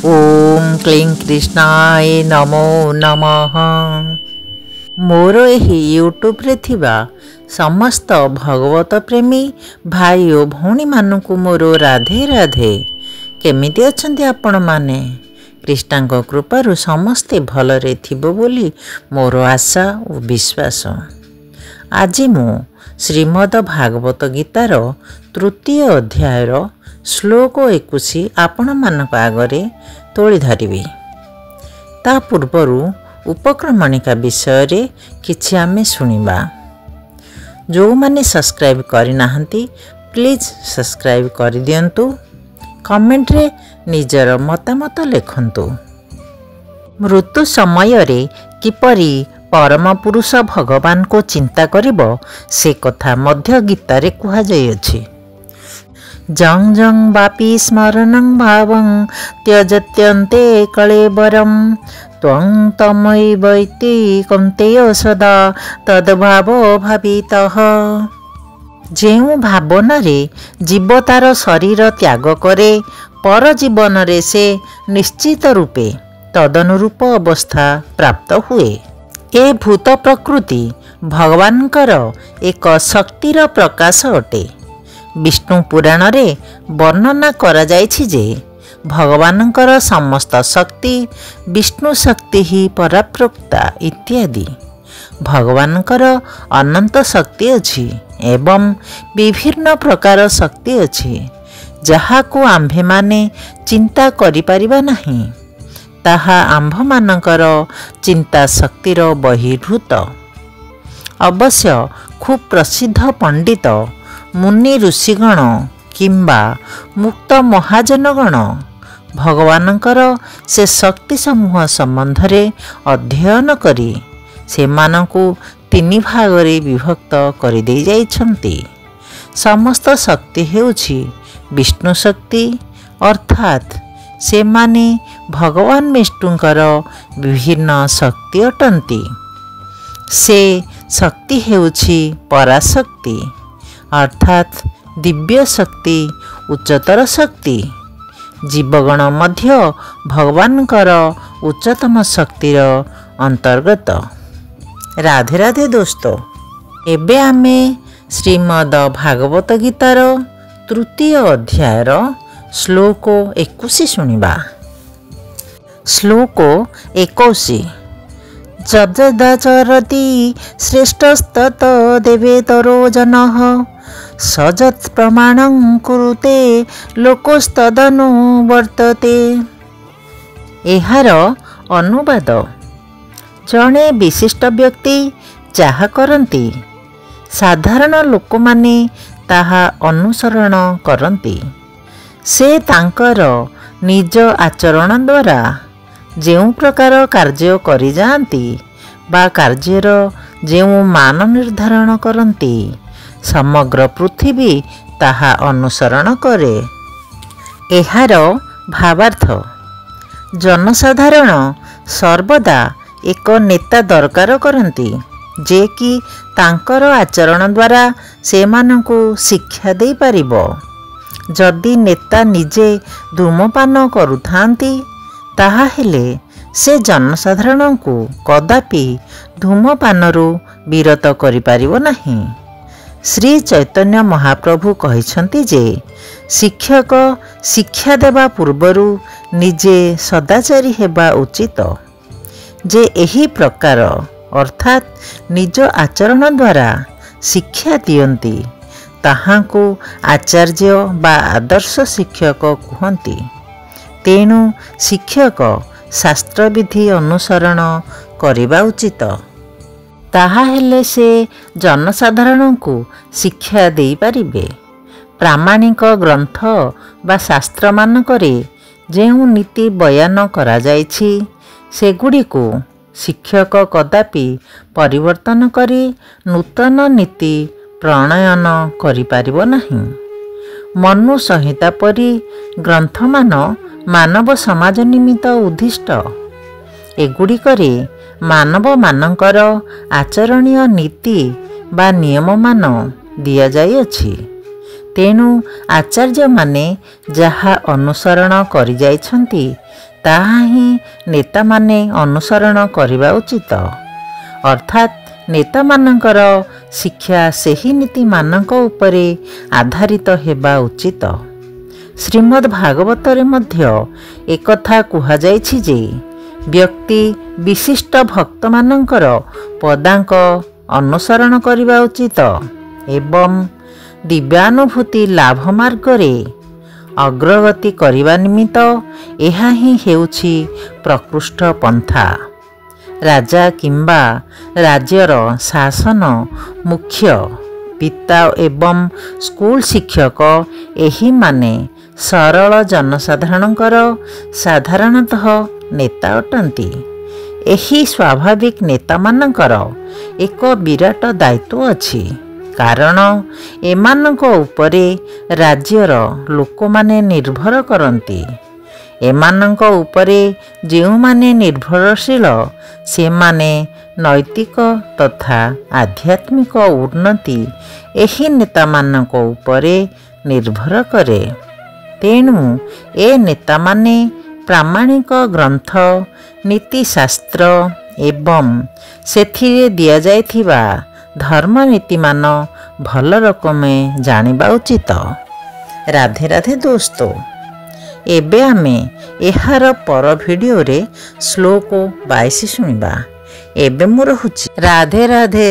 ओम क्लीं कृष्णाय नमो नमः। मोर एही यूट्यूब रे थिबा समस्त भगवत प्रेमी भाई और भौणी मानकु मोर राधे राधे। केमिति अछंती आपण माने? कृष्णांक कृपारु समस्ते भलरे थिबो बोली मोर आशा और विश्वास। आज मु श्रीमद भागवत गीतार तृतीय अध्यायर श्लोक 21 आपण मानक आगरे तोली धरिबी। ता पूर्वरु उपक्रमणिका विषय रे किछि आमे सुनिबा। जो माने सब्सक्राइब करि नाहंती प्लीज सब्सक्राइब करि दियंतु। कमेंट रे निजर मतामत लेखंतु। मृत्यु समय रे किपरि परम पुरुष भगवान को चिंता करिबो से कथा मध्य गीता रे कुहा जाय अछि। जं जं वापि स्मरणं भावं त्यजत्यन्ते कलेबरं त्वं तमैवैति कौन्तेय सदा तद्भावो भावितः। जेउ भावना रे जीव तार शरीर त्याग करे पर जीवन रे से निश्चित रूपे तदनुरूप अवस्था प्राप्त हुए। ए भूत प्रकृति भगवानकर एक शक्तिर प्रकाश अटे। विष्णु पुराण रे वर्णना करा जायछि जे भगवानकर समस्त शक्ति विष्णु शक्ति ही पराप्रोक्ता इत्यादि। भगवानकर अनंत शक्ति अछि एवं विभिन्न प्रकार शक्ति अछि जहाकू आम्भे माने चिंता करि परिबा नाही। ताहा आम्भ मानकर चिंता शक्तिर बहिर्भूत। अवश्य खूब प्रसिद्ध पंडित मुनि ऋषिगण किंबा मुक्त महाजनगण भगवानकर से शक्ति समूह संबंधरे अध्ययन करी सेमानंकु तीन भागरे विभक्त करि देइ जाइछन्ति। समस्त शक्ति हेउछि विष्णु शक्ति अर्थात सेमाने भगवान विष्णुंकर विभिन्न शक्ति अटंती। से शक्ति हेउछि पराशक्ति अर्थात दिव्य शक्ति उच्चतर शक्ति। जीवगण मध्य भगवानकर उच्चतम शक्तिर अंतर्गत। राधे राधे दोस्तों, एबे आमे श्रीमद भागवत गीतार तृतीय अध्यायर श्लोक 21 सुनिबा। श्लोक 21 जजदाचरति श्रेष्ठस्तत देवेतरो जनः सजत् प्रमाणं कुरुते लोकस्तदनु वर्तते। एहार अनुवाद जणे विशिष्ट व्यक्ति जाहा करंती साधारण लोक माने ताहा अनुसरण करंती। से तांकर निज आचरण द्वारा जेउ प्रकार कार्य करि जांती बा कार्यर जेउ मान निर्धारण करंती समग्र पृथ्वी ताहा अनुसरण करे। एहार भावार्थ जनसाधारण सर्वदा एक नेता दरकार करंती जे कि तांकर आचरण द्वारा सेमानंकु शिक्षा देई परिबो। जदि नेता निजे धूमपान करुथांती ताहा हेले से जनसाधारणंकु कदापि धूमपानरु विरत करि परिबो नाही। श्री चैतन्य महाप्रभु कहिछन्ति जे शिक्षक शिक्षा देवा पूर्वरु निजे सदाचारी हेबा उचित। जे एही प्रकार अर्थात निज आचरण द्वारा शिक्षा दियंती ताहांकु आचार्य बा आदर्श शिक्षक कहन्ति। तेणु शिक्षक शास्त्र विधि अनुसरण करिबा उचित। ताहा हेले से जनसाधारणंकु शिक्षा देई पारिबे। प्रामाणिक ग्रंथ बा शास्त्र मानकरे जेउ नीति बयान करा जायछि सेगुड़िको शिक्षक कदापि परिवर्तन करी नूतन नीति प्रणयन करि पारिबो नाही। मनु संहिता परि ग्रंथमान मानव समाज निमित्त उद्दिष्ट। एगुड़िकरे मानव मानकर आचरणीय नीति बा नियम मान दिया जायछि। ତେଣୁ ଆଚାର୍ଯ୍ୟମାନେ ଯାହା ଅନୁସରଣ କରିଯାଇଛନ୍ତି ତାହା ହିଁ ନେତାମାନେ ଅନୁସରଣ କରିବା ଉଚିତ। ଅର୍ଥାତ୍ ନେତାମାନଙ୍କର ଶିକ୍ଷା ସେହି ନୀତିମାନଙ୍କ ଉପରେ ଆଧାରିତ ହେବା ଉଚିତ। ଶ୍ରୀମଦ୍ ଭାଗବତରେ ମଧ୍ୟ ଏକଥା କୁହାଯାଇଛି ଯେ ବ୍ୟକ୍ତି ବିଶିଷ୍ଟ ଭକ୍ତମାନଙ୍କର ପଦାଙ୍କ ଅନୁସରଣ କରିବା ଉଚିତ ଏବଂ ଦିବ୍ୟାନୁଭୂତି ଲାଭ ମାର୍ଗରେ ଅଗ୍ରଗତି କରିବା ନିମିତ୍ତ ଏହା ହିଁ ହେଉଛି ପ୍ରକୃଷ୍ଟ ପନ୍ଥା। ରାଜା କିମ୍ବା ରାଜ୍ୟର ଶାସନ ମୁଖ୍ୟ, ପିତା ଏବଂ ସ୍କୁଲ ଶିକ୍ଷକ ଏହିମାନେ ସରଳ ଜନସାଧାରଣଙ୍କର ସାଧାରଣତଃ ନେତା ଅଟନ୍ତି। ଏହି ସ୍ୱାଭାବିକ ନେତାମାନଙ୍କର ଏକ ବିରାଟ ଦାୟିତ୍ୱ ଅଛି, କାରଣ ଏମାନଙ୍କ ଉପରେ ରାଜ୍ୟର ଲୋକମାନେ ନିର୍ଭର କରନ୍ତି। ଏମାନଙ୍କ ଉପରେ ଯେଉଁମାନେ ନିର୍ଭରଶୀଳ ସେମାନେ ନୈତିକ ତଥା ଆଧ୍ୟାତ୍ମିକ ଉନ୍ନତି ଏହି ନେତାମାନଙ୍କ ଉପରେ ନିର୍ଭର କରେ। ତେଣୁ ଏ ନେତାମାନେ ପ୍ରାମାଣିକ ଗ୍ରନ୍ଥ, ନୀତିଶାସ୍ତ୍ର ଏବଂ ସେଥିରେ ଦିଆଯାଇଥିବା ଧର୍ମନୀତିମାନ ଭଲ ରକମେ ଜାଣିବା ଉଚିତ। ରାଧେ ରାଧେ ଦୋସ୍ତ, ଏବେ ଆମେ ଏହାର ପର ଭିଡ଼ିଓରେ ଶ୍ଲୋକ 22 ଶୁଣିବା। ଏବେ ମୁଁ ରହୁଛି। ରାଧେ ରାଧେ।